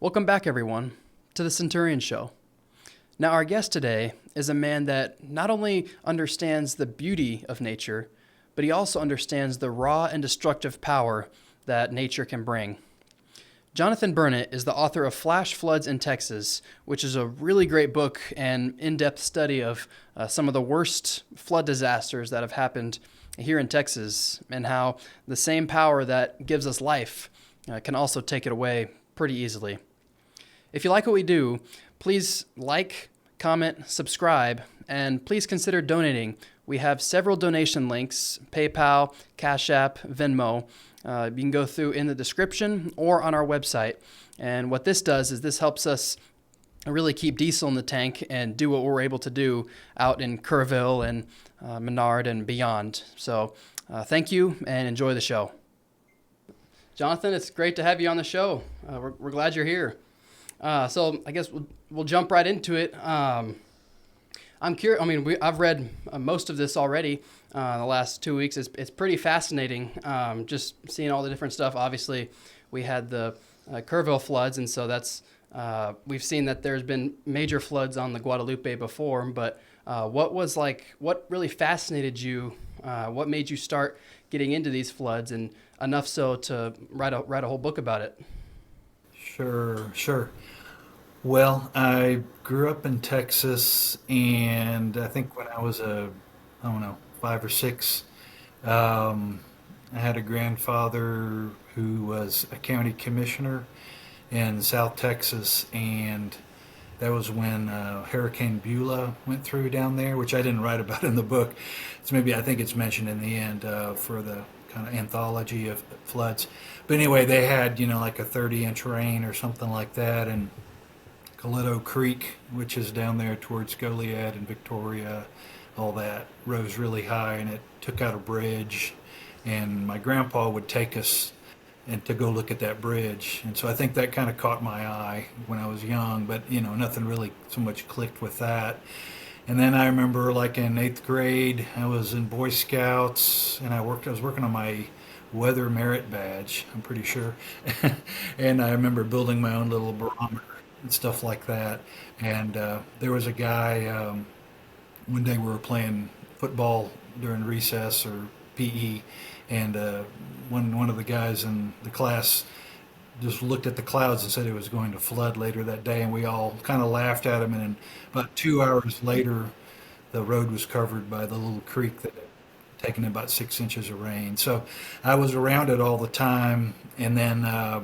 Welcome back, everyone, to the Centurion Show. Now, our guest today is a man that not only understands the beauty of nature, but he also understands the raw and destructive power that nature can bring. Johnathan Burnett is the author of Flash Floods in Texas, which is a really great book and in-depth study of some of the worst flood disasters that have happened here in Texas, and how the same power that gives us life can also take it away pretty easily. If you like what we do, please like, comment, subscribe, and please consider donating. We have several donation links: PayPal, Cash App, Venmo. You can go through in the description or on our website. And what this does is this helps us really keep diesel in the tank and do what we're able to do out in Kerville and Menard and beyond. So thank you and enjoy the show. Johnathan, it's great to have you on the show. We're glad you're here. So I guess we'll jump right into it. I'm curious. I mean, I've read most of this already the last 2 weeks. It's pretty fascinating, just seeing all the different stuff. Obviously, we had the Kerville floods, and so that's we've seen that there's been major floods on the Guadalupe before. But what really fascinated you? What made you start getting into these floods, and enough so to write a whole book about it? Sure. Well, I grew up in Texas, and I think when I was I don't know, 5 or 6, um, I had a grandfather who was a county commissioner in South Texas, and that was when Hurricane Beulah went through down there, which I didn't write about in the book. So maybe I think it's mentioned in the end for the kind of anthology of floods. But anyway, they had, like a 30-inch rain or something like that, and Coletto Creek, which is down there towards Goliad and Victoria, all that rose really high, and it took out a bridge. And my grandpa would take us and to go look at that bridge. And so I think that kind of caught my eye when I was young, but nothing really so much clicked with that. And then I remember, like in 8th grade, I was in Boy Scouts, and I was working on my weather merit badge, I'm pretty sure. And I remember building my own little barometer and stuff like that. And there was a guy, one day we were playing football during recess or PE, and one of the guys in the class just looked at the clouds and said it was going to flood later that day, and we all kind of laughed at him. And then about 2 hours later, the road was covered by the little creek that had taken about 6 inches of rain. So I was around it all the time. And then I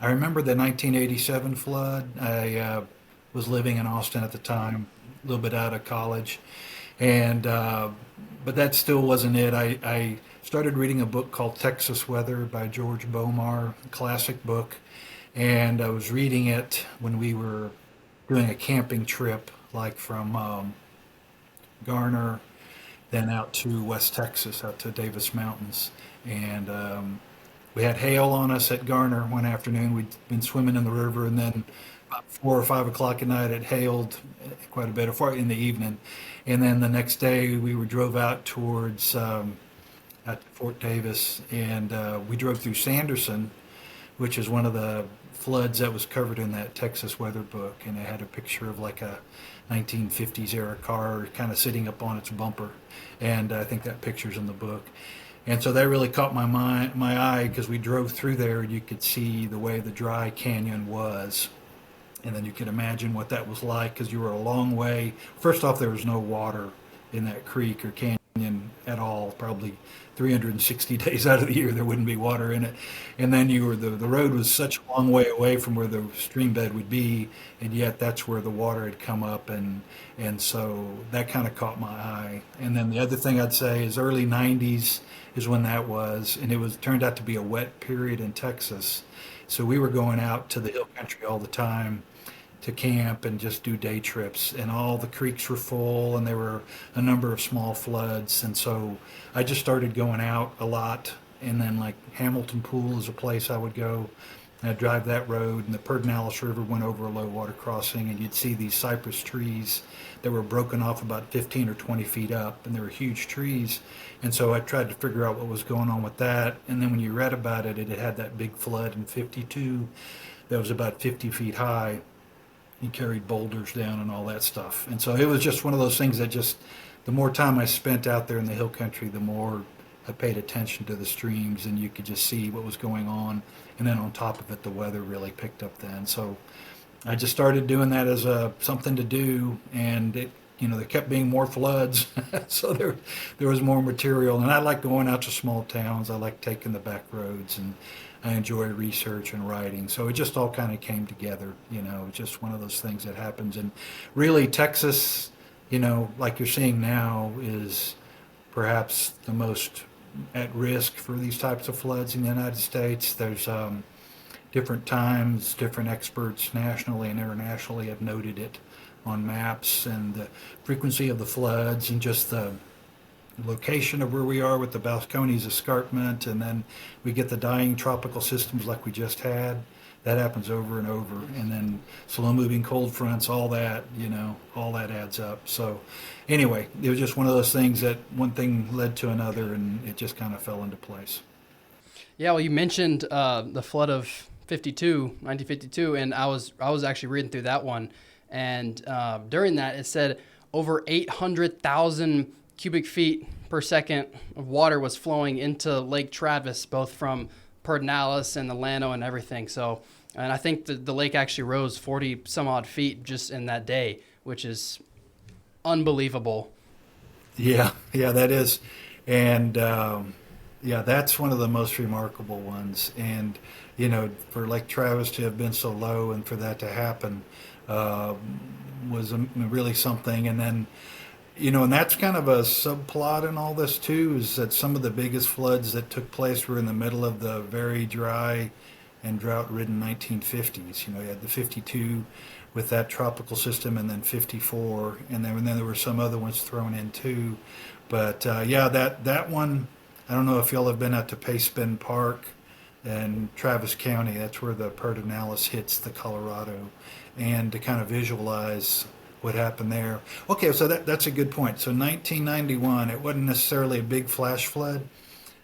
remember the 1987 flood. I was living in Austin at the time, a little bit out of college, and but that still wasn't it. I started reading a book called Texas Weather by George Bomar, a classic book, and I was reading it when we were doing a camping trip, like from Garner, then out to West Texas, out to Davis Mountains, and we had hail on us at Garner one afternoon. We'd been swimming in the river, and then about 4 or 5 o'clock at night, it hailed quite a bit in the evening. And then the next day, we drove out towards at Fort Davis, and we drove through Sanderson, which is one of the floods that was covered in that Texas weather book, and it had a picture of like a 1950s era car kind of sitting up on its bumper, and I think that picture's in the book. And so that really caught my eye, because we drove through there and you could see the way the dry canyon was. And then you could imagine what that was like, because you were a long way. First off, there was no water in that creek or canyon at all. Probably 360 days out of the year there wouldn't be water in it. And then the road was such a long way away from where the stream bed would be, and yet that's where the water had come up, and so that kind of caught my eye. And then the other thing I'd say is early 90s is when that was, and it was turned out to be a wet period in Texas. So we were going out to the hill country all the time to camp and just do day trips, and all the creeks were full, and there were a number of small floods. And so I just started going out a lot. And then, like, Hamilton Pool is a place I would go. I'd drive that road, and the Pedernales River went over a low water crossing, and you'd see these cypress trees that were broken off about 15 or 20 feet up, and they were huge trees. And so I tried to figure out what was going on with that. And then when you read about it, it had had that big flood in 52. that was about 50 feet high. He carried boulders down and all that stuff. And so it was just one of those things that just, the more time I spent out there in the hill country, the more I paid attention to the streams, and you could just see what was going on. And then on top of it, the weather really picked up then. So I just started doing that as a something to do, and it, there kept being more floods, so there was more material. And I like going out to small towns. I like taking the back roads, and I enjoy research and writing. So it just all kind of came together. Just one of those things that happens. And really, Texas, like you're seeing now, is perhaps the most at risk for these types of floods in the United States. There's different times, different experts nationally and internationally have noted it on maps, and the frequency of the floods and just the location of where we are with the Balcones Escarpment, and then we get the dying tropical systems like we just had. That happens over and over, and then slow moving cold fronts, all that, all that adds up. So anyway, it was just one of those things that one thing led to another, and it just kind of fell into place. Yeah, well, you mentioned the flood of 1952, and I was actually reading through that one, and during that it said over 800,000 cubic feet per second of water was flowing into Lake Travis, both from Pedernales and the Llano and everything. So, and I think the lake actually rose 40 some odd feet just in that day, which is unbelievable. Yeah, that is. And yeah, that's one of the most remarkable ones. And, for Lake Travis to have been so low and for that to happen was really something. And then, and that's kind of a subplot in all this too, is that some of the biggest floods that took place were in the middle of the very dry and drought-ridden 1950s. You had the 52 with that tropical system, and then 54, and then there were some other ones thrown in too. But yeah, that one, I don't know if y'all have been out to Pace Bend Park in Travis County. That's where the Pedernales hits the Colorado, and to kind of visualize what happened there. Okay, so that's a good point. So 1991, it wasn't necessarily a big flash flood,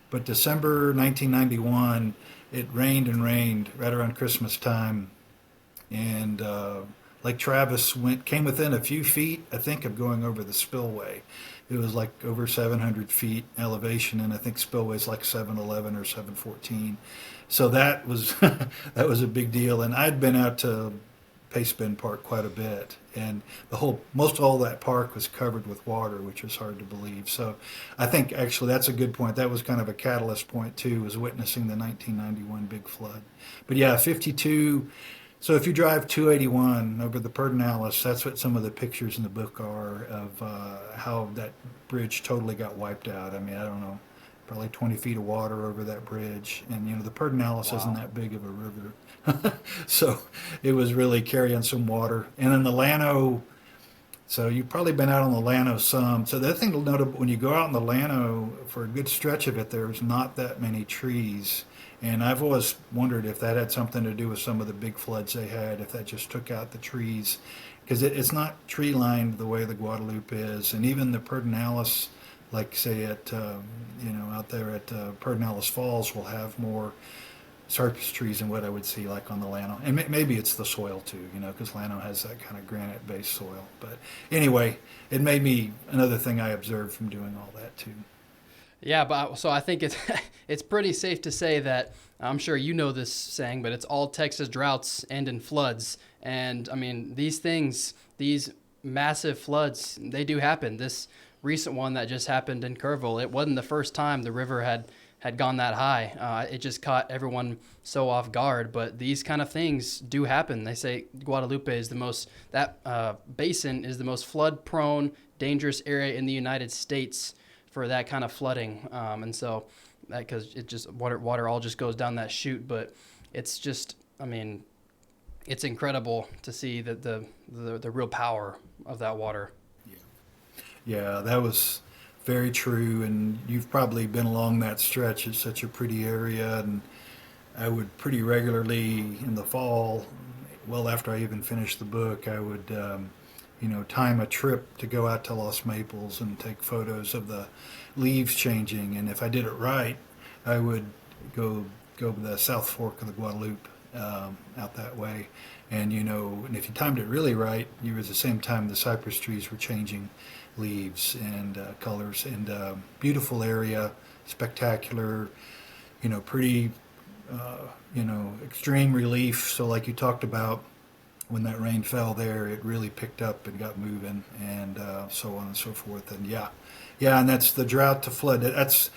but December 1991, it rained and rained right around Christmas time, and Lake Travis came within a few feet, I think, of going over the spillway. It was like over 700 feet elevation, and I think spillway is like 711 or 714. So that was that was a big deal. And I'd been out to Pace Bend Park quite a bit, and most all that park was covered with water, which was hard to believe. So I think actually that's a good point. That was kind of a catalyst point too, was witnessing the 1991 big flood. But yeah, 52. So if you drive 281 over the Pedernales, that's what some of the pictures in the book are of how that bridge totally got wiped out. I mean, I don't know, probably 20 feet of water over that bridge. And, the Pedernales isn't that big of a river. So it was really carrying some water. And then the Llano, so you've probably been out on the Llano some. So the other thing to note, when you go out on the Llano, for a good stretch of it, there's not that many trees. And I've always wondered if that had something to do with some of the big floods they had, if that just took out the trees. Because it's not tree lined the way the Guadalupe is. And even the Pedernales, like say at, out there at Pedernales Falls, will have more cypress trees than what I would see like on the Llano. And maybe it's the soil too, because Llano has that kind of granite-based soil. But anyway, it made me another thing I observed from doing all that too. Yeah, but so I think it's it's pretty safe to say that, I'm sure you know this saying, but it's all Texas droughts end in floods. And I mean, these massive floods, they do happen. This recent one that just happened in Kerville, it wasn't the first time the river had gone that high. It just caught everyone so off guard. But these kind of things do happen. They say Guadalupe is basin is the most flood-prone, dangerous area in the United States for that kind of flooding, and so that because it just water all just goes down that chute. But it's just, I mean, it's incredible to see the real power of that water. Yeah, that was very true. And you've probably been along that stretch. It's such a pretty area, and I would pretty regularly in the fall, well after I even finished the book, I would time a trip to go out to Los Maples and take photos of the leaves changing. And if I did it right, I would go to the South Fork of the Guadalupe out that way. And and if you timed it really right, you were at the same time the cypress trees were changing leaves and colors. And beautiful area, spectacular, pretty, extreme relief. So like you talked about, when that rain fell there, it really picked up and got moving, and so on and so forth. And yeah, and that's the drought to flood. That's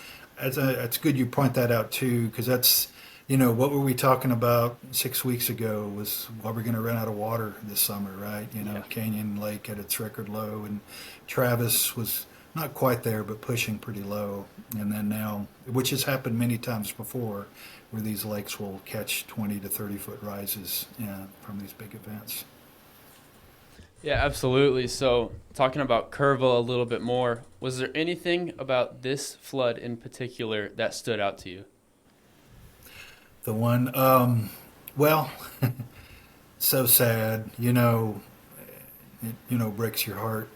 good you point that out too, because that's what were we talking about 6 weeks ago was, well, we're going to run out of water this summer, right? Yeah. Canyon Lake at its record low, and Travis was not quite there, but pushing pretty low. And then now, which has happened many times before, where these lakes will catch 20 to 30 foot rises from these big events. Yeah, absolutely. So, talking about Kerville a little bit more, was there anything about this flood in particular that stood out to you? The one, well, so sad, breaks your heart.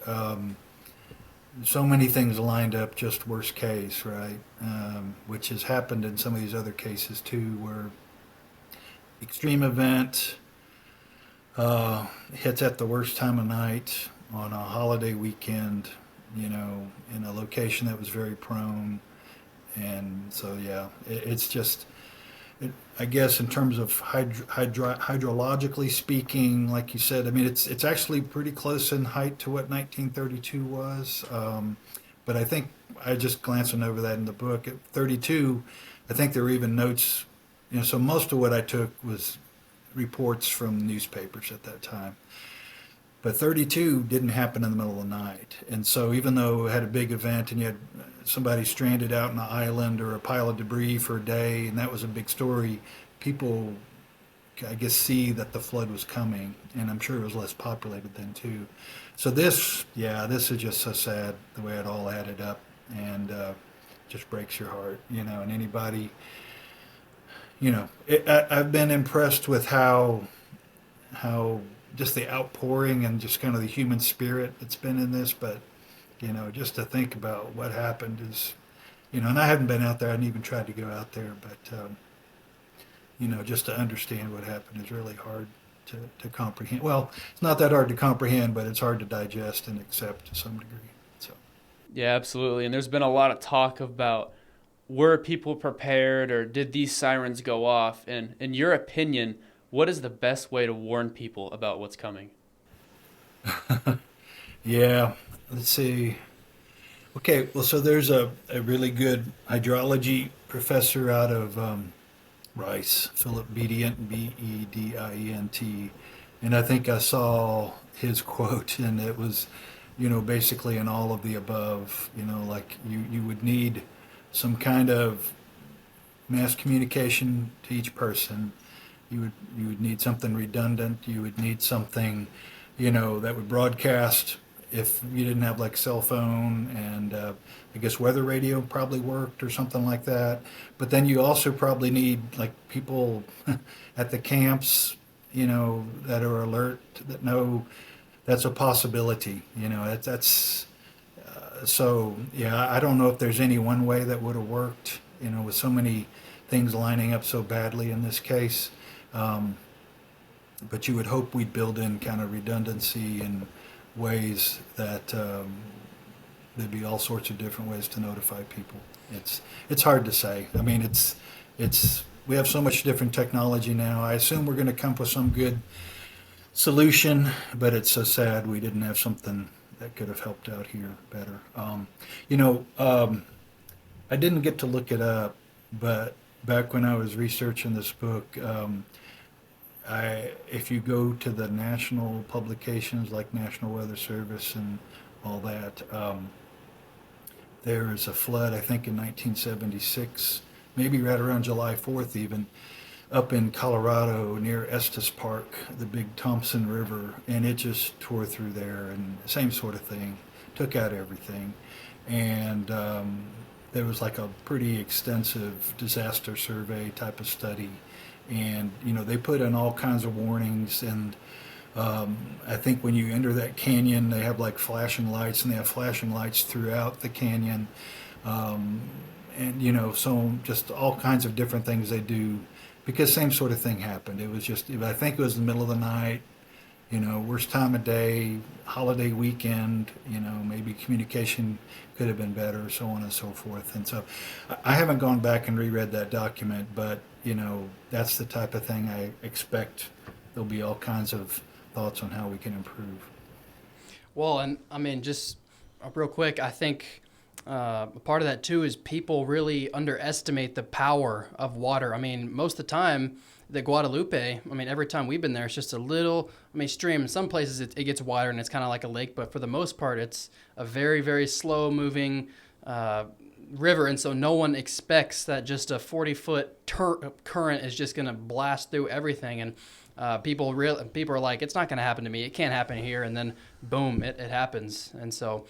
So many things lined up just worst case, right? Which has happened in some of these other cases too, where extreme event hits at the worst time of night on a holiday weekend, in a location that was very prone. And so, yeah, it's just, I guess, in terms of hydrologically speaking, like you said, I mean, it's actually pretty close in height to what 1932 was. But I think I just glancing over that in the book at 32, I think there were even notes. So most of what I took was reports from newspapers at that time. But 32 didn't happen in the middle of the night. And so even though it had a big event and you had somebody stranded out on an island or a pile of debris for a day, and that was a big story, people, I guess, see that the flood was coming. And I'm sure it was less populated then, too. So this is just so sad the way it all added up, and just breaks your heart, and anybody, I've been impressed with how just the outpouring and just kind of the human spirit that's been in this. But just to think about what happened is, and I haven't been out there. I hadn't even tried to go out there, but just to understand what happened is really hard to comprehend. Well, it's not that hard to comprehend, but it's hard to digest and accept to some degree. So Yeah, absolutely. And there's been a lot of talk about, were people prepared, or did these sirens go off? And in your opinion, what is the best way to warn people about what's coming? yeah, let's see. Okay, well, so there's a really good hydrology professor out of Rice, Philip Bedient, Bedient, and I think I saw his quote, and it was, basically in all of the above, like you would need some kind of mass communication to each person. You would need something redundant. You would need something, that would broadcast if you didn't have like cell phone, and I guess weather radio probably worked or something like that. But then you also probably need like people at the camps, that are alert, that know that's a possibility. That's so yeah. I don't know if there's any one way that would have worked. With so many things lining up so badly in this case. But you would hope we'd build in kind of redundancy and ways that there'd be all sorts of different ways to notify people. It's hard to say. I mean, it's we have so much different technology now. I assume we're going to come up with some good solution, but it's so sad we didn't have something that could have helped out here better. I didn't get to look it up, but back when I was researching this book, if you go to the national publications like National Weather Service and all that, there is a flood, I think in 1976, maybe right around July 4th even, up in Colorado near Estes Park, the big Thompson River, and it just tore through there, and same sort of thing, took out everything. And there was like a pretty extensive disaster survey type of study, and they put in all kinds of warnings. And I think when you enter that canyon, they have like flashing lights, and they have flashing lights throughout the canyon. And so just all kinds of different things they do because same sort of thing happened. It was just, I think it was the middle of the night, worst time of day, holiday weekend, maybe communication could have been better, so on and so forth. And so I haven't gone back and reread that document, but, that's the type of thing I expect. There'll be all kinds of thoughts on how we can improve. Well, and I mean, just real quick, I think a part of that too is people really underestimate the power of water. I mean, most of the time, the Guadalupe, I mean, every time we've been there, it's just a little, I mean, stream. In some places it gets wider and it's kind of like a lake, but for the most part, it's a very, very slow moving river. And so no one expects that just a 40-foot current is just going to blast through everything. And people are like, it's not going to happen to me. It can't happen here. And then boom, it happens. And so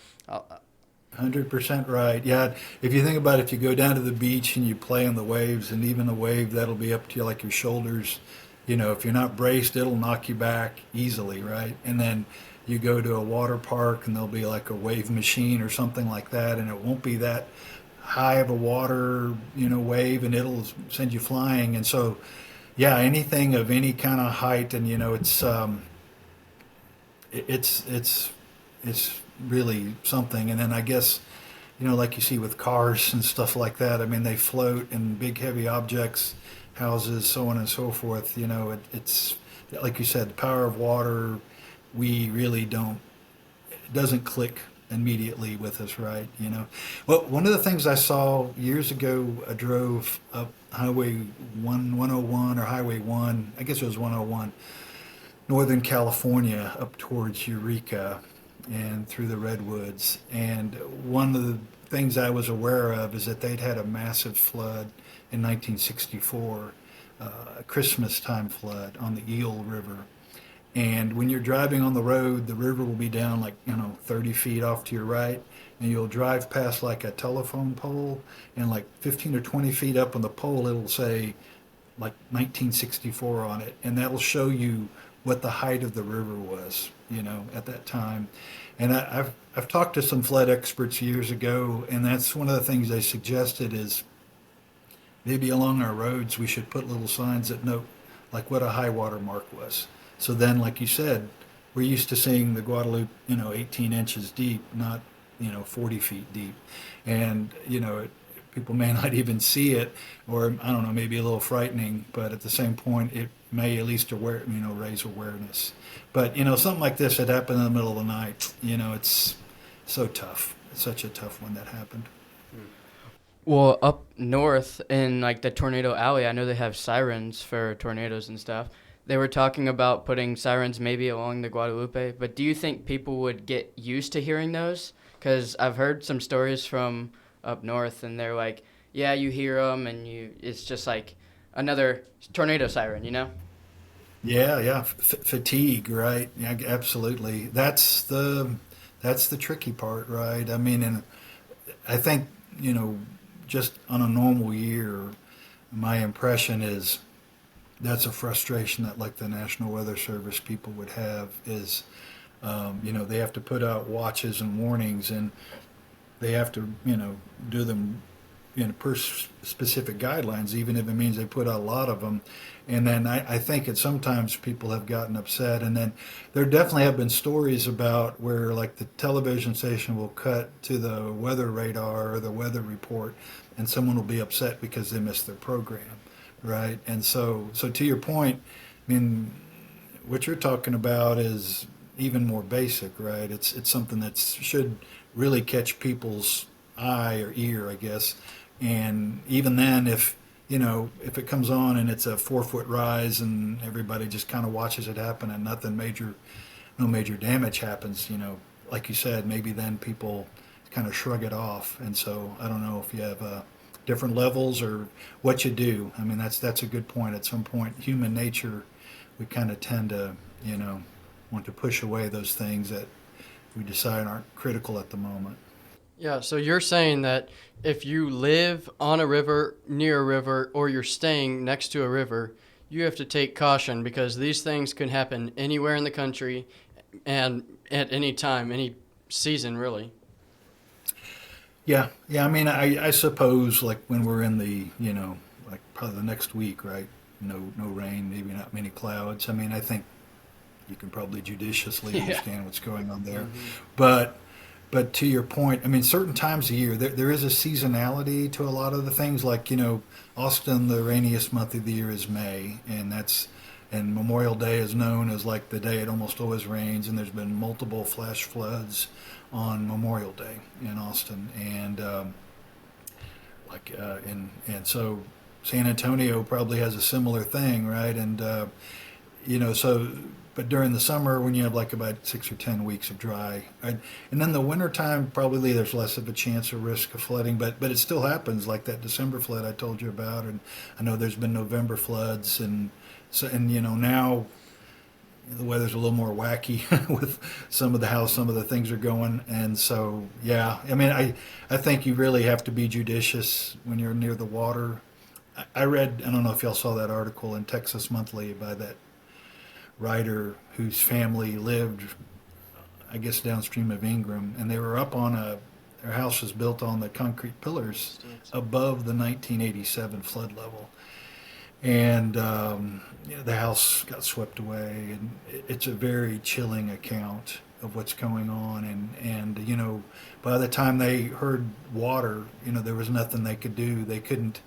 100% right. Yeah, if you think about it, if you go down to the beach and you play on the waves, and even a wave that'll be up to you like your shoulders, if you're not braced, it'll knock you back easily, right? And then you go to a water park and there'll be like a wave machine or something like that, and it won't be that high of a water, wave, and it'll send you flying. And so, yeah, anything of any kind of height, and it's really something. And then I guess, like you see with cars and stuff like that, I mean, they float in big heavy objects, houses, so on and so forth. It's like you said, the power of water, we really don't, it doesn't click immediately with us, right? Well, one of the things I saw years ago, I drove up Highway 101 or Highway 1, I guess it was 101, Northern California, up towards Eureka and through the redwoods. And one of the things I was aware of is that they'd had a massive flood in 1964, a Christmas time flood on the Eel River. And when you're driving on the road, the river will be down like, 30 feet off to your right, and you'll drive past like a telephone pole, and like 15 or 20 feet up on the pole, it'll say like 1964 on it, and that'll show you what the height of the river was, at that time. And I've talked to some flood experts years ago, and that's one of the things they suggested is maybe along our roads we should put little signs that note like what a high water mark was. So then, like you said, we're used to seeing the Guadalupe, 18 inches deep, not, 40 feet deep. And, people may not even see it, or I don't know, maybe a little frightening, but at the same point, it may at least raise awareness. But, something like this that happened in the middle of the night, it's so tough. It's such a tough one that happened. Well, up north in like the Tornado Alley, I know they have sirens for tornadoes and stuff. They were talking about putting sirens maybe along the Guadalupe, but do you think people would get used to hearing those? Because I've heard some stories from up north, and they're like, yeah, you hear them, and it's just like another tornado siren, Yeah. Fatigue, right? Yeah, absolutely. That's the tricky part, right? I mean, and I think, just on a normal year, my impression is that's a frustration that like the National Weather Service people would have is, they have to put out watches and warnings, and they have to, do them, per specific guidelines, even if it means they put out a lot of them. And then I think that sometimes people have gotten upset. And then there definitely have been stories about where like the television station will cut to the weather radar or the weather report, and someone will be upset because they missed their program. Right. And so to your point, I mean, what you're talking about is even more basic, right? It's something that should really catch people's eye or ear, I guess. And even then, if it comes on and it's a 4-foot rise and everybody just kind of watches it happen and no major damage happens, like you said, maybe then people kind of shrug it off. And so I don't know if you have different levels or what you do. I mean, that's a good point. At some point, human nature, we kind of tend to, want to push away those things that we decide aren't critical at the moment. Yeah, so you're saying that if you live on a river, near a river, or you're staying next to a river, you have to take caution because these things can happen anywhere in the country and at any time, any season, really. Yeah. I mean, I suppose like when we're in the, like probably the next week, right? no rain, maybe not many clouds. I mean, I think you can probably judiciously Yeah. understand what's going on there. But but to your point, I mean, certain times of year, there is a seasonality to a lot of the things. Like, Austin, the rainiest month of the year is May, and Memorial Day is known as like the day it almost always rains. And there's been multiple flash floods on Memorial Day in Austin, and and so San Antonio probably has a similar thing, right? And so, but during the summer, when you have like about 6 or 10 weeks of dry, right? And then the wintertime, probably there's less of a chance or risk of flooding, but it still happens, like that December flood I told you about. And I know there's been November floods, and so, and now the weather's a little more wacky with how some of the things are going. And so, yeah, I mean, I think you really have to be judicious when you're near the water. I read, I don't know if y'all saw that article in Texas Monthly by that writer whose family lived, I guess, downstream of Ingram, and they were up on their house was built on the concrete pillars above the 1987 flood level. And the house got swept away, and it's a very chilling account of what's going on. And by the time they heard water, there was nothing they could do. They couldn't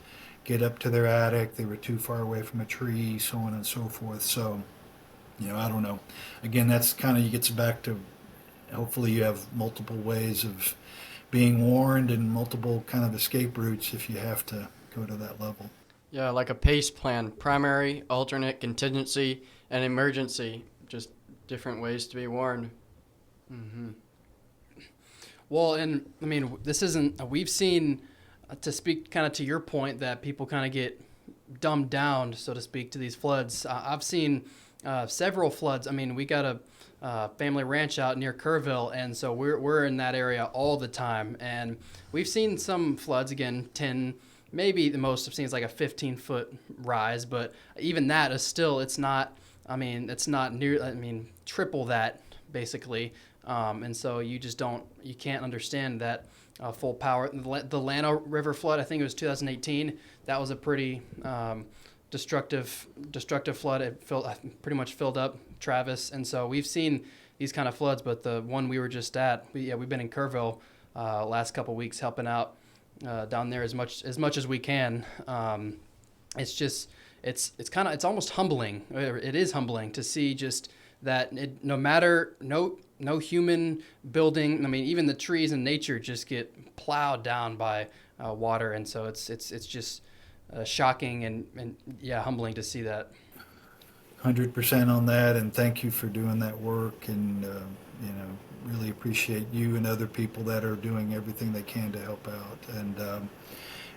get up to their attic. They were too far away from a tree, so on and so forth. So, I don't know. Again, that's kind of gets back to hopefully you have multiple ways of being warned and multiple kind of escape routes if you have to go to that level. Yeah, like a PACE plan, primary, alternate, contingency, and emergency. Just different ways to be warned. Mm-hmm. Well, and I mean, this isn't, we've seen, to speak kind of to your point, that people kind of get dumbed down, so to speak, to these floods. I've seen several floods. I mean, we got a family ranch out near Kerville, and so we're in that area all the time. And we've seen some floods, again, 10, maybe the most I've seen is like a 15-foot rise, but even that is still, it's not near, triple that, basically. And so you can't understand that full power. The Llano River flood, I think it was 2018, that was a pretty destructive flood. It pretty much filled up Travis. And so we've seen these kind of floods, but the one we were just at, we've been in Kerrville last couple of weeks helping out down there as much as we can. It's almost humbling. It is humbling to see just that no human building. I mean, even the trees in nature just get plowed down by water, and so it's just shocking and humbling to see that. 100% on that, and thank you for doing that work, and really appreciate you and other people that are doing everything they can to help out. And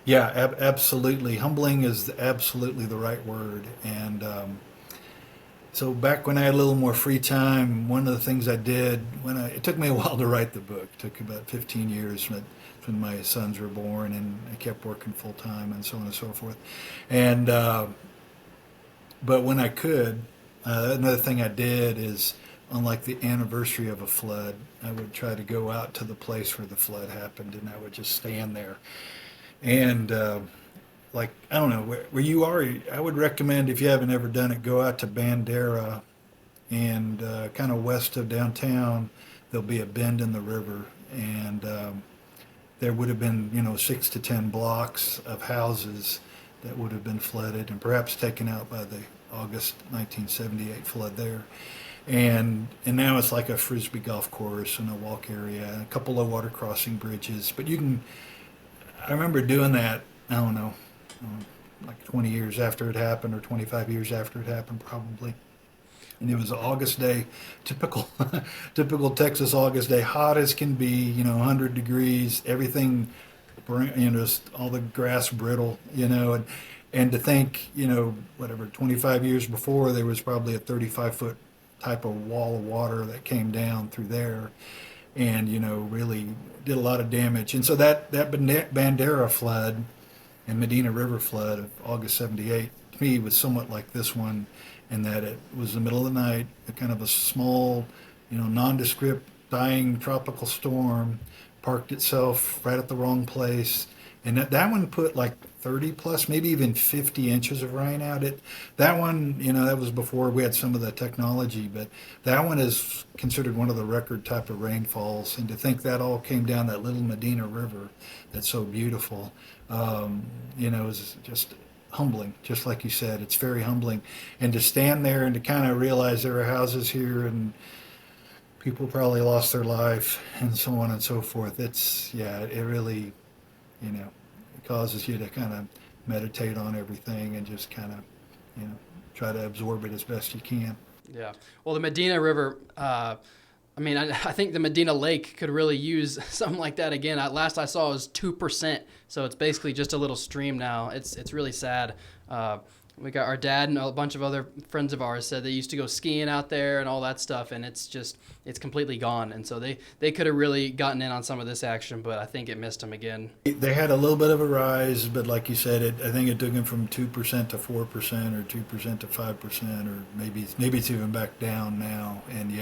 absolutely, humbling is absolutely the right word. And so back when I had a little more free time, one of the things I did it took me a while to write the book. It took about 15 years when my sons were born, and I kept working full time and so on and so forth. And but when I could, another thing I did is, on like the anniversary of a flood, I would try to go out to the place where the flood happened, and I would just stand there. And I don't know where you are. I would recommend, if you haven't ever done it, go out to Bandera, and kind of west of downtown, there'll be a bend in the river, and there would have been 6 to 10 blocks of houses that would have been flooded and perhaps taken out by the August 1978 flood there. And now it's like a Frisbee golf course and a walk area, a couple of water crossing bridges. But I remember doing that, I don't know, like 20 years after it happened, or 25 years after it happened probably. And it was an August day, typical Texas August day, hot as can be, 100 degrees, everything, just all the grass brittle, and to think, 25 years before, there was probably a 35-foot type of wall of water that came down through there, and really did a lot of damage. And so that Bandera flood and Medina River flood of August 78 to me was somewhat like this one, in that it was the middle of the night, a kind of a small, nondescript dying tropical storm parked itself right at the wrong place, And that one put like 30 plus, maybe even 50 inches of rain out. That one, that was before we had some of the technology, but that one is considered one of the record type of rainfalls. And to think that all came down that little Medina River that's so beautiful, is just humbling. Just like you said, it's very humbling. And to stand there and to kind of realize there are houses here and people probably lost their life and so on and so forth. It really, it causes you to kind of meditate on everything and just kind of, try to absorb it as best you can. Yeah. Well, the Medina River, I think the Medina Lake could really use something like that again. Last I saw it was 2%, so it's basically just a little stream now. It's really sad. We got our dad and a bunch of other friends of ours said they used to go skiing out there and all that stuff, and it's completely gone. And so they could have really gotten in on some of this action, but I think it missed them again. They had a little bit of a rise, but like you said, I think it took them from 2% to 4% or 2% to 5%, or maybe it's even back down now. And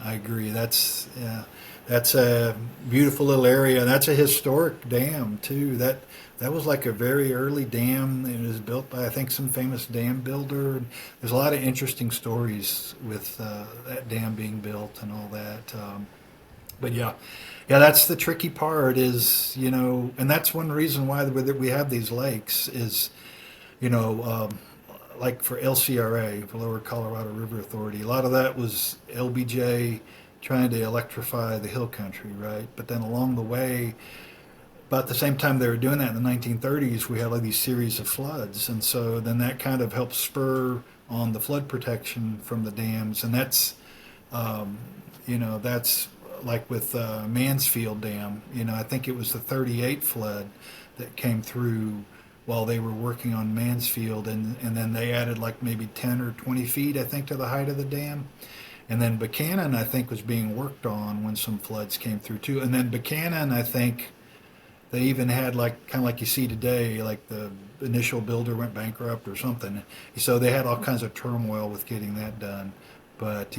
I agree. That's a beautiful little area. That's a historic dam too. That was like a very early dam. It was built by, I think, some famous dam builder. There's a lot of interesting stories with that dam being built and all that. But that's the tricky part is, and that's one reason why we have these lakes is, like for LCRA, for Lower Colorado River Authority, a lot of that was LBJ trying to electrify the hill country, right? But then along the way, about the same time they were doing that in the 1930s, we had like these series of floods. And so then that kind of helped spur on the flood protection from the dams. And that's like with Mansfield Dam. I think it was the 38 flood that came through while they were working on Mansfield. And then they added like maybe 10 or 20 feet, I think, to the height of the dam. And then Buchanan, I think, was being worked on when some floods came through too. And then Buchanan, I think, they even had kind of like you see today, like the initial builder went bankrupt or something. So they had all kinds of turmoil with getting that done. But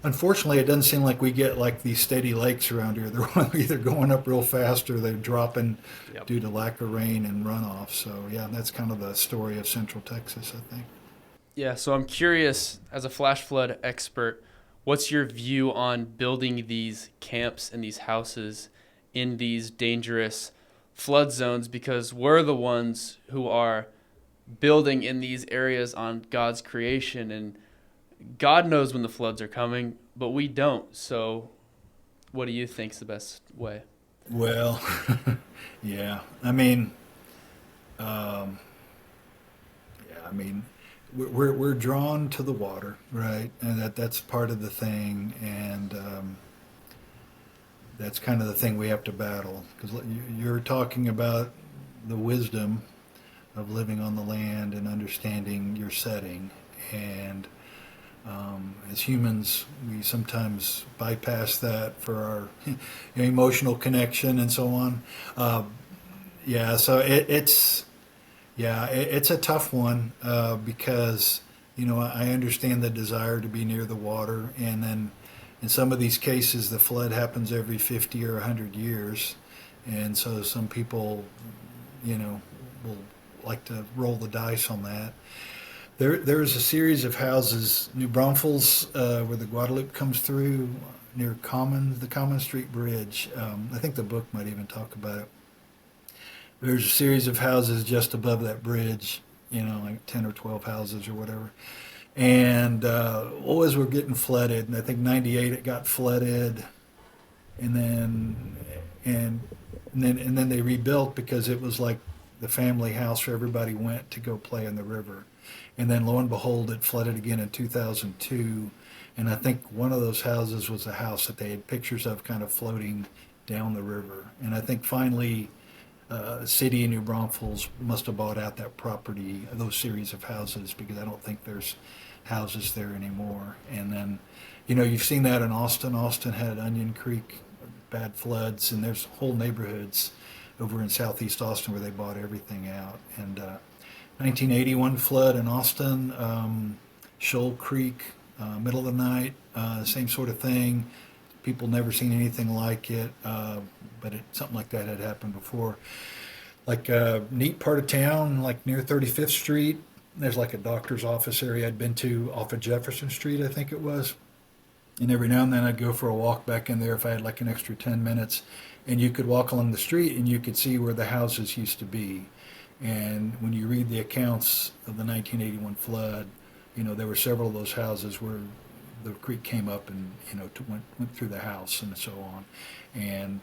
unfortunately, it doesn't seem like we get like these steady lakes around here. They're either going up real fast or they're dropping due to lack of rain and runoff. So that's kind of the story of Central Texas, I think. Yeah, so I'm curious, as a flash flood expert, what's your view on building these camps and these houses in these dangerous flood zones? Because we're the ones who are building in these areas on God's creation, and God knows when the floods are coming, but we don't. So what do you think is the best way? Well, yeah. I mean, we're drawn to the water, right? And that's part of the thing, and that's kind of the thing we have to battle, because you're talking about the wisdom of living on the land and understanding your setting. And as humans, we sometimes bypass that for our emotional connection and so on. So it's a tough one because I understand the desire to be near the water, and then in some of these cases, the flood happens every 50 or 100 years, and so some people, will like to roll the dice on that. There's a series of houses, New Braunfels, where the Guadalupe comes through, near the Common Street Bridge. I think the book might even talk about it. There's a series of houses just above that bridge, like 10 or 12 houses or whatever. And always were getting flooded. And I think 98 it got flooded, and then they rebuilt because it was like the family house where everybody went to go play in the river. And then lo and behold, it flooded again in 2002. And I think one of those houses was a house that they had pictures of kind of floating down the river. And I think finally, the city of New Braunfels must have bought out that property, those series of houses, because I don't think there's houses there anymore. And then, you've seen that in Austin. Austin had Onion Creek, bad floods, and there's whole neighborhoods over in southeast Austin where they bought everything out. And 1981 flood in Austin, Shoal Creek, middle of the night, same sort of thing. people never seen anything like it, but something like that had happened before. Like a neat part of town, like near 35th Street, there's like a doctor's office area I'd been to off of Jefferson Street, I think it was. And every now and then I'd go for a walk back in there if I had like an extra 10 minutes. And you could walk along the street and you could see where the houses used to be. And when you read the accounts of the 1981 flood, there were several of those houses where the creek came up and, went through the house and so on. And,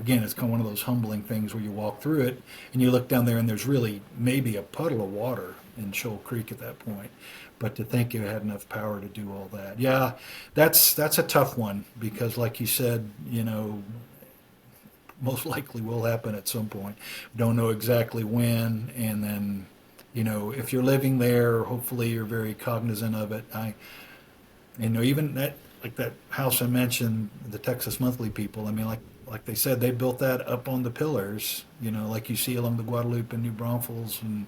again, it's kind of one of those humbling things where you walk through it and you look down there and there's really maybe a puddle of water in Shoal Creek at that point. But to think it had enough power to do all that. Yeah, that's a tough one because, like you said, most likely will happen at some point. Don't know exactly when. And then, if you're living there, hopefully you're very cognizant of it. Even that house I mentioned, the Texas Monthly people, I mean, like they said, they built that up on the pillars, like you see along the Guadalupe and New Braunfels and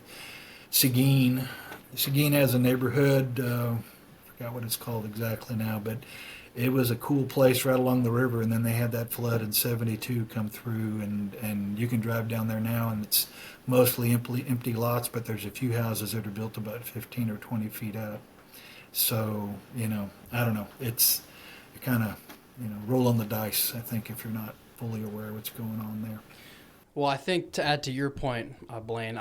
Seguin. Seguin has a neighborhood, forgot what it's called exactly now, but it was a cool place right along the river, and then they had that flood in 72 come through, and you can drive down there now, and it's mostly empty lots, but there's a few houses that are built about 15 or 20 feet up. So, I don't know. It's kind of, rolling the dice, I think, if you're not fully aware of what's going on there. Well, I think to add to your point, Blaine,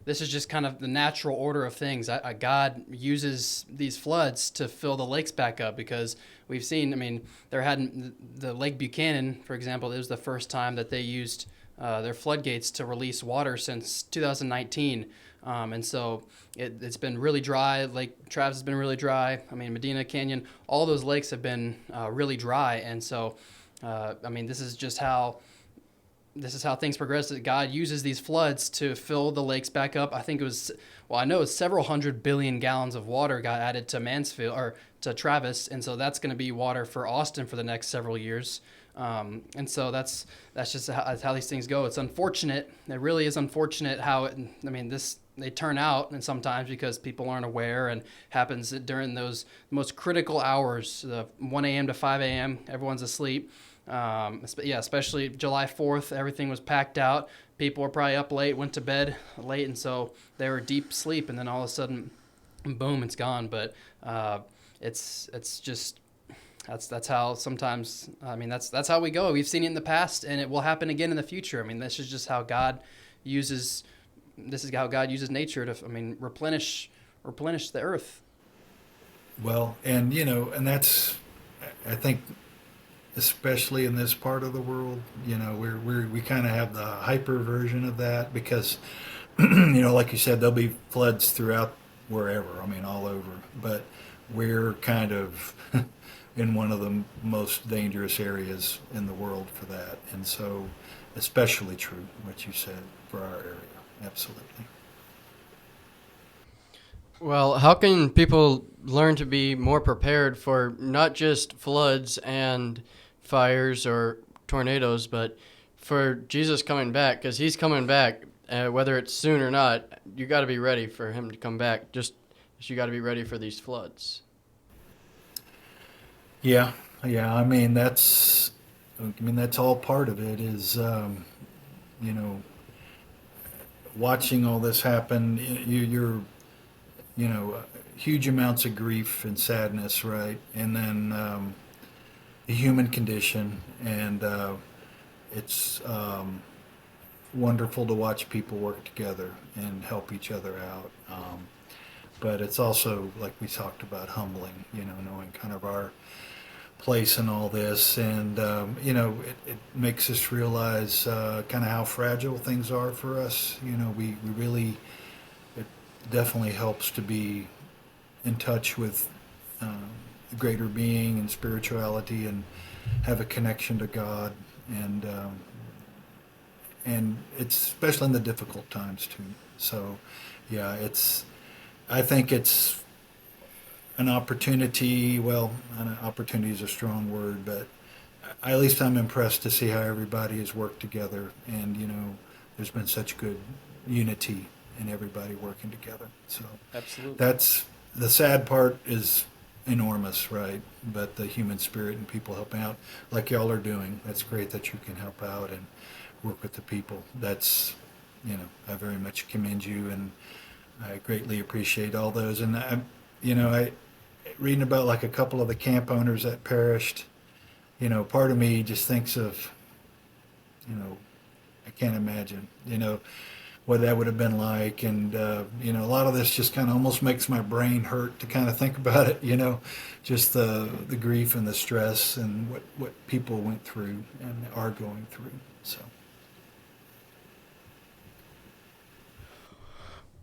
this is just kind of the natural order of things. God uses these floods to fill the lakes back up because we've seen, the Lake Buchanan, for example, it was the first time that they used their floodgates to release water since 2019. And so it's been really dry. Lake Travis has been really dry. Medina Canyon, all those lakes have been really dry. And so, this is just how things progress. That God uses these floods to fill the lakes back up. I know it's several 100 billion gallons of water got added to Mansfield or to Travis. And so that's going to be water for Austin for the next several years. And so that's just how these things go. It's unfortunate. It really is unfortunate how they turn out, and sometimes because people aren't aware, and happens during those most critical hours, the 1 a.m. to 5 a.m. Everyone's asleep. Especially July 4th, everything was packed out. People were probably up late, went to bed late, and so they were deep sleep. And then all of a sudden, boom, it's gone. But it's just. That's how sometimes, that's how we go. We've seen it in the past, and it will happen again in the future. This is just how God uses nature to, replenish the earth. Well, and that's, I think, especially in this part of the world, we kind of have the hyper version of that because, like you said, there'll be floods throughout wherever, all over, but we're kind of in one of the most dangerous areas in the world for that. And so, especially true, what you said, for our area. Absolutely. Well, how can people learn to be more prepared for not just floods and fires or tornadoes, but for Jesus coming back? Because he's coming back, whether it's soon or not. You got to be ready for him to come back. Just as you got to be ready for these floods. Yeah. That's all part of it is, watching all this happen. You're huge amounts of grief and sadness, right? And then the human condition, and it's wonderful to watch people work together and help each other out. But it's also, like we talked about, humbling, knowing kind of our place in all this, and it makes us realize kind of how fragile things are for us. We really, it definitely helps to be in touch with the greater being and spirituality, and have a connection to God, and it's especially in the difficult times too. So, yeah, I think it's an opportunity. Well, an opportunity is a strong word, but at least I'm impressed to see how everybody has worked together, and there's been such good unity in everybody working together. So absolutely, that's the sad part. Is enormous, right? But the human spirit and people helping out, like y'all are doing, that's great that you can help out and work with the people. That's, I very much commend you, and I greatly appreciate all those. And I reading about like a couple of the camp owners that perished. Part of me just thinks of, I can't imagine, what that would have been like. And, a lot of this just kind of almost makes my brain hurt to kind of think about it, just the grief and the stress and what people went through and are going through. So.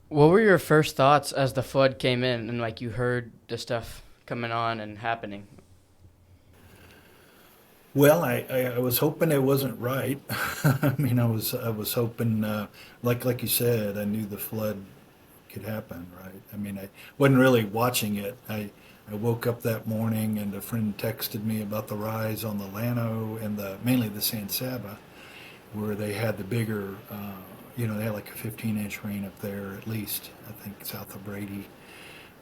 What were your first thoughts as the flood came in and like you heard the stuff coming on and happening? Well, I was hoping it wasn't right. I mean, I was hoping, like you said, I knew the flood could happen, right? I mean, I wasn't really watching it. I woke up that morning and a friend texted me about the rise on the Llano and mainly the San Saba, where they had the bigger, they had like a 15-inch rain up there at least. I think south of Brady,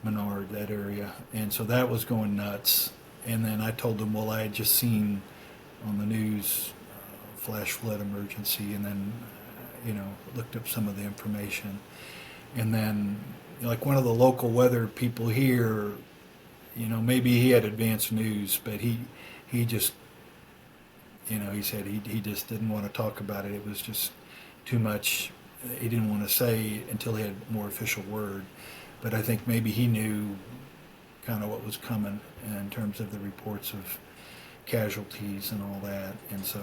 Menard, that area, and so that was going nuts. And then I told them, well, I had just seen on the news flash flood emergency, and then looked up some of the information, and then like one of the local weather people here, maybe he had advanced news, but he just he said he just didn't want to talk about it. It was just too much. He didn't want to say until he had more official word, but I think maybe he knew kind of what was coming in terms of the reports of casualties and all that. And so,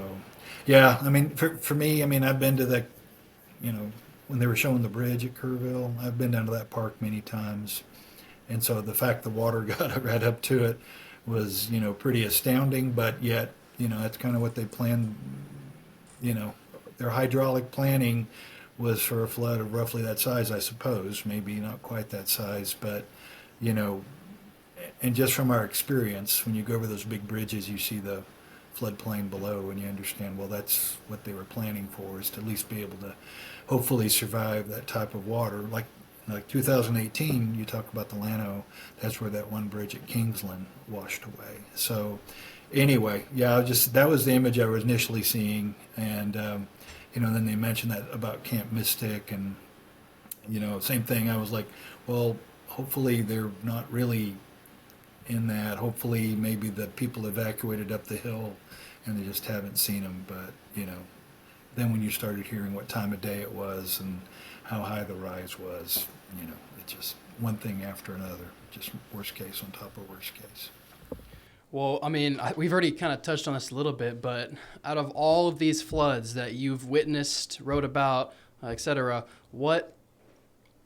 yeah, I mean, for me, I mean, I've been to that, when they were showing the bridge at Kerville, I've been down to that park many times. And so the fact the water got right up to it was, pretty astounding, but yet, that's kind of what they planned, their hydraulic planning was for a flood of roughly that size, I suppose, maybe not quite that size, but, and just from our experience, when you go over those big bridges, you see the floodplain below, and you understand, well, that's what they were planning for, is to at least be able to hopefully survive that type of water. Like 2018, you talk about the Llano, that's where that one bridge at Kingsland washed away. So anyway, yeah, that was the image I was initially seeing, and then they mentioned that about Camp Mystic, and same thing. I was like, well, hopefully they're not really in that. Hopefully maybe the people evacuated up the hill and they just haven't seen them. But then when you started hearing what time of day it was and how high the rise was, it's just one thing after another, just worst case on top of worst case. Well, I mean, we've already kind of touched on this a little bit, but out of all of these floods that you've witnessed, wrote about, etc., what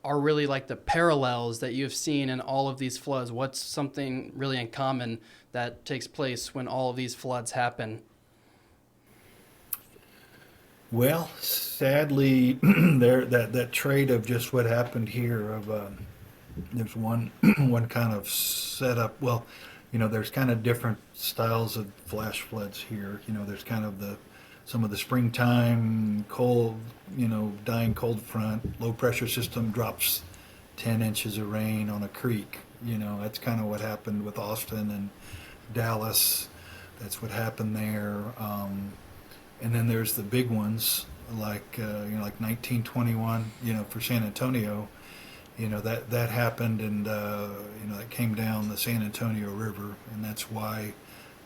are really like the parallels that you've seen in all of these floods? What's something really in common that takes place when all of these floods happen? Well, sadly, that trait of just what happened here of there's one one kind of setup. Well, there's kind of different styles of flash floods here. There's kind of some of the springtime cold, dying cold front, low pressure system drops 10 inches of rain on a creek. That's kind of what happened with Austin and Dallas. That's what happened there. And then there's the big ones like 1921, for San Antonio. That happened, and it came down the San Antonio River, and that's why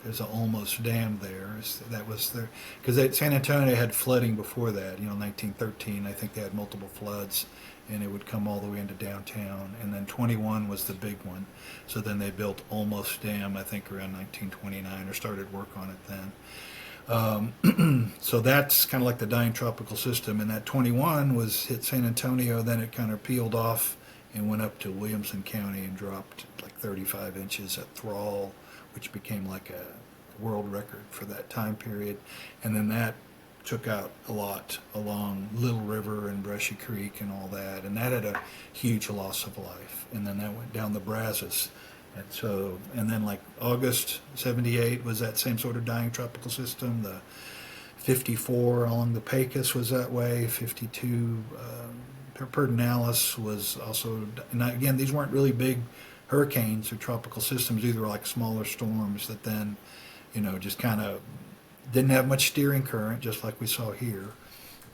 there's an almost dam there. That was there because San Antonio had flooding before that. 1913, I think they had multiple floods, and it would come all the way into downtown. And then 21 was the big one. So then they built almost dam, I think, around 1929, or started work on it then. So that's kind of like the dying tropical system. And that 21 hit San Antonio, then it kind of peeled off and went up to Williamson County and dropped like 35 inches at Thrall, which became like a world record for that time period. And then that took out a lot along Little River and Brushy Creek and all that. And that had a huge loss of life. And then that went down the Brazos. And then like August 78 was that same sort of dying tropical system. The 54 along the Pecos was that way. 52 Pedernales was also, and again, these weren't really big hurricanes or tropical systems. These were like smaller storms that then, just kind of didn't have much steering current, just like we saw here.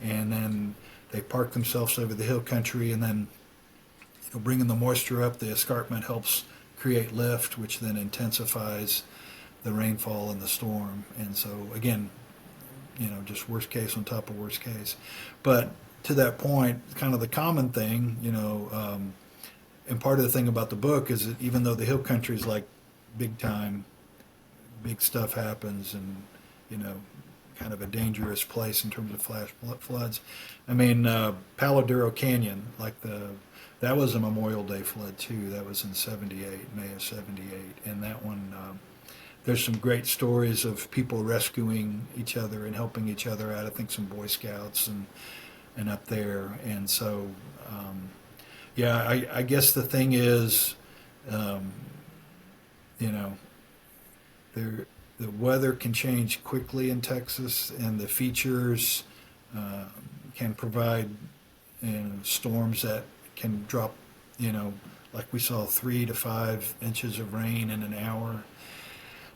And then they park themselves over the hill country, and then bringing the moisture up, the escarpment helps create lift, which then intensifies the rainfall and the storm. And so again, just worst case on top of worst case. But to that point, kind of the common thing, and part of the thing about the book is that even though the hill country is like big time, big stuff happens, and kind of a dangerous place in terms of flash floods. I mean, Palo Duro Canyon, that was a Memorial Day flood too. That was in '78, May of '78, and that one. There's some great stories of people rescuing each other and helping each other out. I think some Boy Scouts and up there, and so I guess the thing is, the weather can change quickly in Texas, and the features can provide storms that can drop, like we saw 3 to 5 inches of rain in an hour.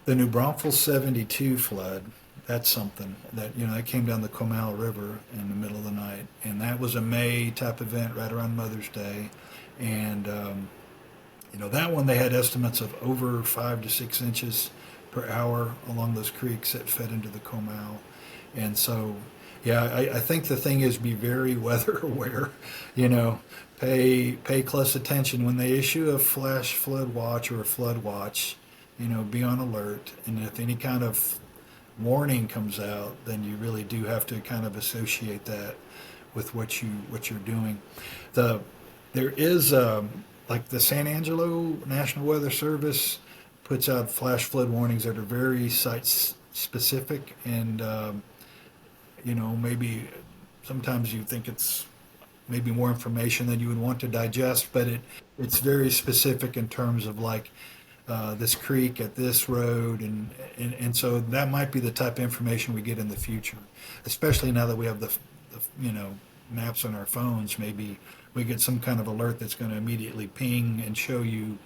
The New Braunfels '72 flood, that's something that, that came down the Comal River in the middle of the night, and that was a May type event right around Mother's Day. And, that one they had estimates of over 5 to 6 inches per hour along those creeks that fed into the Comal. And so, I think the thing is be very weather aware, pay close attention when they issue a flash flood watch or a flood watch, be on alert. And if any kind of warning comes out, then you really do have to kind of associate that with what you're doing. There is like the San Angelo National Weather Service puts out flash flood warnings that are very site specific, and maybe sometimes you think it's maybe more information than you would want to digest, but it's very specific in terms of like this creek at this road, and so that might be the type of information we get in the future, especially now that we have the maps on our phones. Maybe we get some kind of alert that's going to immediately ping and show you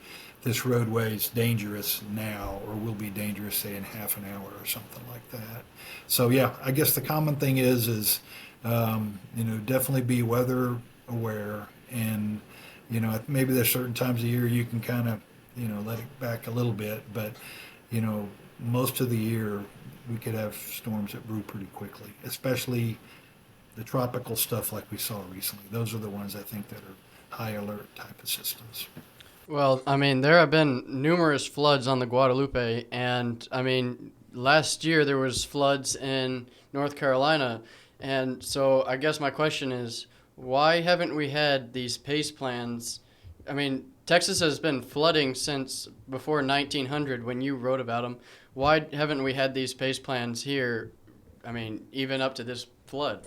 this roadway is dangerous now, or will be dangerous, say, in half an hour or something like that. So I guess the common thing is definitely be weather aware, and maybe there's certain times of year you can kind of let it back a little bit, but most of the year we could have storms that brew pretty quickly, especially the tropical stuff like we saw recently. Those are the ones I think that are high alert type of systems. Well, I mean, there have been numerous floods on the Guadalupe, and I mean, last year there was floods in North Carolina, and so I guess my question is, why haven't we had these PACE plans? I mean, Texas has been flooding since before 1900 when you wrote about them. Why haven't we had these PACE plans here, I mean, even up to this flood?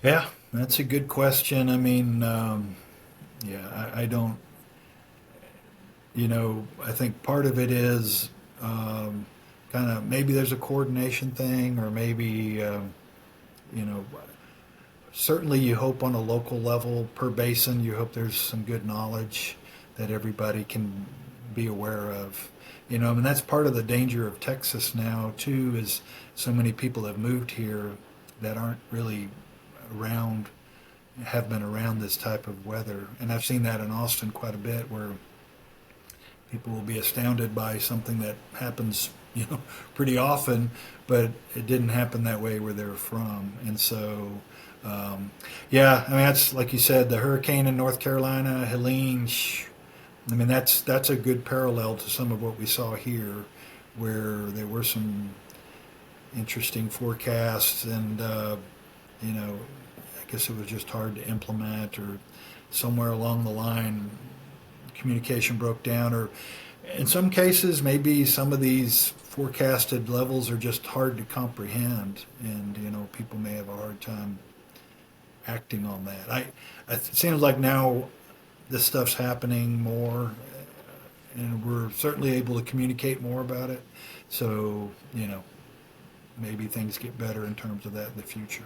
Yeah, that's a good question. I mean, I don't, I think part of it is kind of maybe there's a coordination thing, or maybe, certainly you hope on a local level per basin, you hope there's some good knowledge that everybody can be aware of. I mean, that's part of the danger of Texas now, too, is so many people have moved here that aren't really have been around this type of weather. And I've seen that in Austin quite a bit, where people will be astounded by something that happens, pretty often, but it didn't happen that way where they're from. And so, I mean, that's, like you said, the hurricane in North Carolina, Helene, I mean, that's a good parallel to some of what we saw here, where there were some interesting forecasts, and, I guess it was just hard to implement, or somewhere along the line communication broke down, or in some cases maybe some of these forecasted levels are just hard to comprehend, and people may have a hard time acting on that. It seems like now this stuff's happening more, and we're certainly able to communicate more about it, so maybe things get better in terms of that in the future.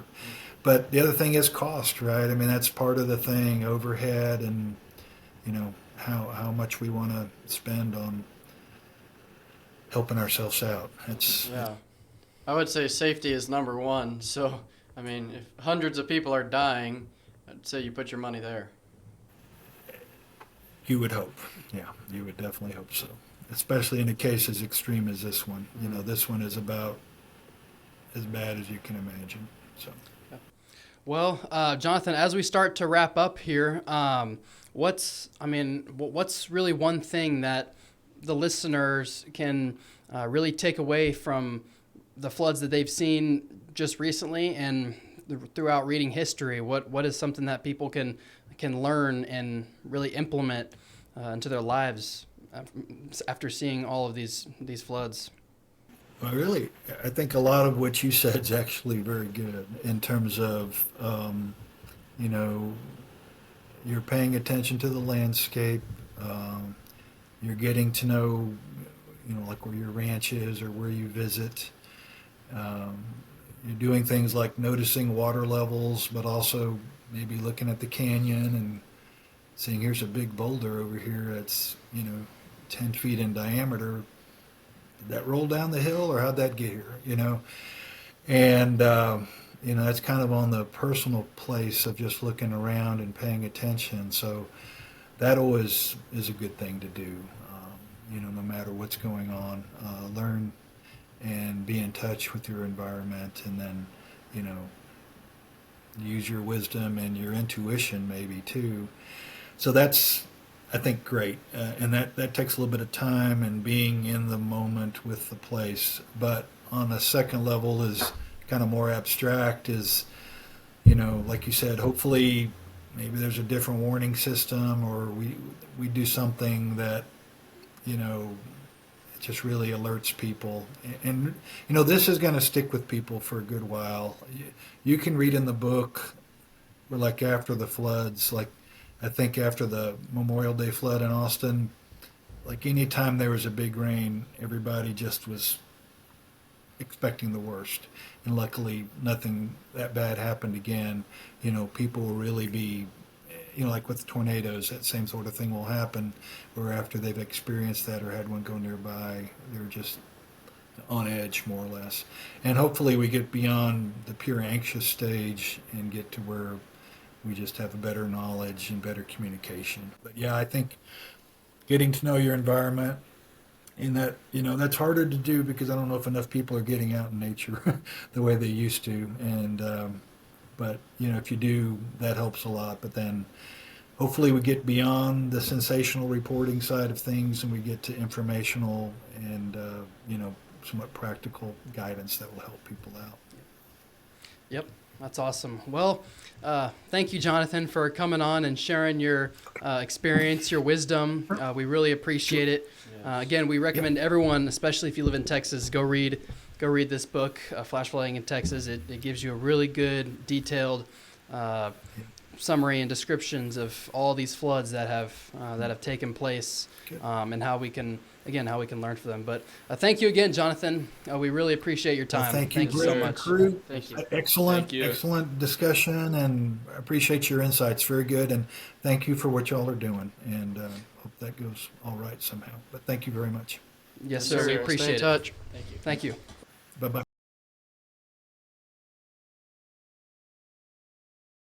But the other thing is cost, right? I mean, that's part of the thing, overhead, and how much we want to spend on helping ourselves out. Yeah. I would say safety is number one. So, I mean, if hundreds of people are dying, I'd say you put your money there. You would hope. Yeah, you would definitely hope so. Especially in a case as extreme as this one. You know, this one is about as bad as you can imagine. So. Well, Johnathan, as we start to wrap up here, what's really one thing that the listeners can really take away from the floods that they've seen just recently and throughout reading history? What is something that people can learn and really implement into their lives after seeing all of these floods? Well, really, I think a lot of what you said is actually very good in terms of, you know, you're paying attention to the landscape. You're getting to know, you know, like where your ranch is or where you visit. You're doing things like noticing water levels, but also maybe looking at the canyon and seeing here's a big boulder over here that's, you know, 10 feet in diameter. Did that roll down the hill or how'd that get here, you know? And, you know, that's kind of on the personal place of just looking around and paying attention. So that always is a good thing to do, you know, no matter what's going on. Learn and be in touch with your environment, and then, you know, use your wisdom and your intuition maybe too. So that's, I think, great. And that takes a little bit of time and being in the moment with the place. But on a second level is kind of more abstract, is, you know, like you said, hopefully maybe there's a different warning system, or we do something that, you know, just really alerts people. And you know, this is going to stick with people for a good while. You can read in the book, or like after the floods, like I think after the Memorial Day flood in Austin, like anytime there was a big rain, everybody just was expecting the worst. And luckily nothing that bad happened again. You know, people will really be, you know, like with tornadoes, that same sort of thing will happen, where after they've experienced that or had one go nearby, they're just on edge, more or less. And hopefully we get beyond the pure anxious stage and get to where we just have a better knowledge and better communication. But yeah, I think getting to know your environment, and that, you know, that's harder to do because I don't know if enough people are getting out in nature the way they used to. And but, you know, if you do, that helps a lot. But then hopefully we get beyond the sensational reporting side of things and we get to informational and, you know, somewhat practical guidance that will help people out. Yep, that's awesome. Well, thank you, Johnathan, for coming on and sharing your experience, your wisdom. We really appreciate it. Again, we recommend everyone, especially if you live in Texas, go read this book, Flash Flooding in Texas. It gives you a really good, detailed summary and descriptions of all these floods that have taken place, and how we can learn from them. But thank you again, Johnathan. We really appreciate your time. Well, thank you so much. Crew. Thank you. Excellent discussion, and I appreciate your insights. Very good, and thank you for what y'all are doing. And hope that goes all right somehow. But thank you very much. Yes, sir. We appreciate Stay in touch. Thank you. Bye-bye.